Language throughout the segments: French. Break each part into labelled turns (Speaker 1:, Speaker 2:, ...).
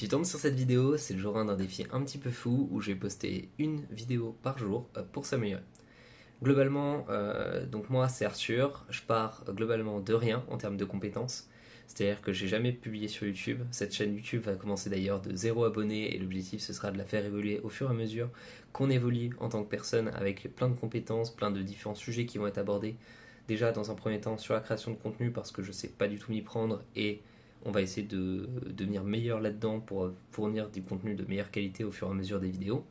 Speaker 1: Si tu tombes sur cette vidéo, c'est le jour 1 d'un défi un petit peu fou où je vais poster une vidéo par jour pour s'améliorer. Globalement, donc moi c'est Arthur, je pars globalement de rien en termes de compétences. C'est-à-dire que j'ai jamais publié sur YouTube. Cette chaîne YouTube va commencer d'ailleurs de 0 abonnés et l'objectif ce sera de la faire évoluer au fur et à mesure qu'on évolue en tant que personne avec plein de compétences, plein de différents sujets qui vont être abordés. Déjà dans un premier temps sur la création de contenu parce que je sais pas du tout m'y prendre et on va essayer de devenir meilleur là-dedans pour fournir du contenu de meilleure qualité au fur et à mesure des vidéos,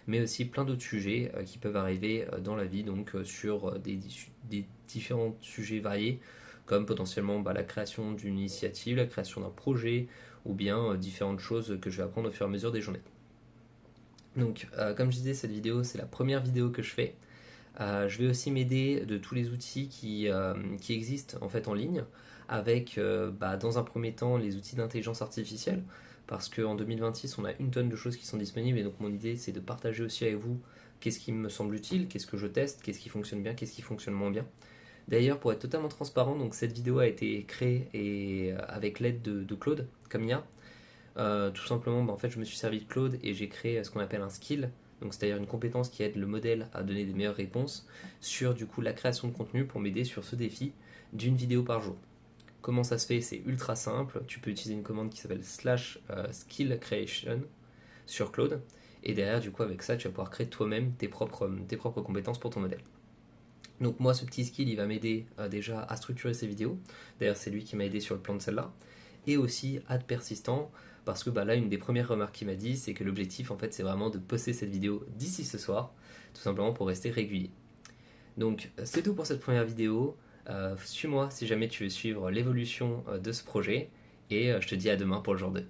Speaker 1: mais aussi plein d'autres sujets qui peuvent arriver dans la vie, donc sur des différents sujets variés, comme potentiellement la création d'une initiative, la création d'un projet, ou bien différentes choses que je vais apprendre au fur et à mesure des journées. Donc, comme je disais, cette vidéo, c'est la première vidéo que je fais. Je vais aussi m'aider de tous les outils qui existent en fait en ligne, avec dans un premier temps les outils d'intelligence artificielle, parce qu'en 2026 on a une tonne de choses qui sont disponibles, et donc mon idée c'est de partager aussi avec vous qu'est-ce qui me semble utile, qu'est-ce que je teste, qu'est-ce qui fonctionne bien, qu'est-ce qui fonctionne moins bien. D'ailleurs, pour être totalement transparent, donc cette vidéo a été créée avec l'aide de Claude, comme IA. Tout simplement, en fait, je me suis servi de Claude et j'ai créé ce qu'on appelle un skill, donc c'est-à-dire une compétence qui aide le modèle à donner des meilleures réponses sur du coup la création de contenu pour m'aider sur ce défi d'une vidéo par jour. Comment ça se fait? C'est ultra simple. Tu peux utiliser une commande qui s'appelle slash skill creation sur Claude, et derrière du coup avec ça tu vas pouvoir créer toi-même tes propres compétences pour ton modèle. Donc moi ce petit skill il va m'aider déjà à structurer ces vidéos. D'ailleurs c'est lui qui m'a aidé sur le plan de celle-là, et aussi à être persistant, parce que là une des premières remarques qu'il m'a dit c'est que l'objectif en fait c'est vraiment de poster cette vidéo d'ici ce soir, tout simplement pour rester régulier. Donc c'est tout pour cette première vidéo. Suis-moi si jamais tu veux suivre l'évolution de ce projet, et je te dis à demain pour le jour 2.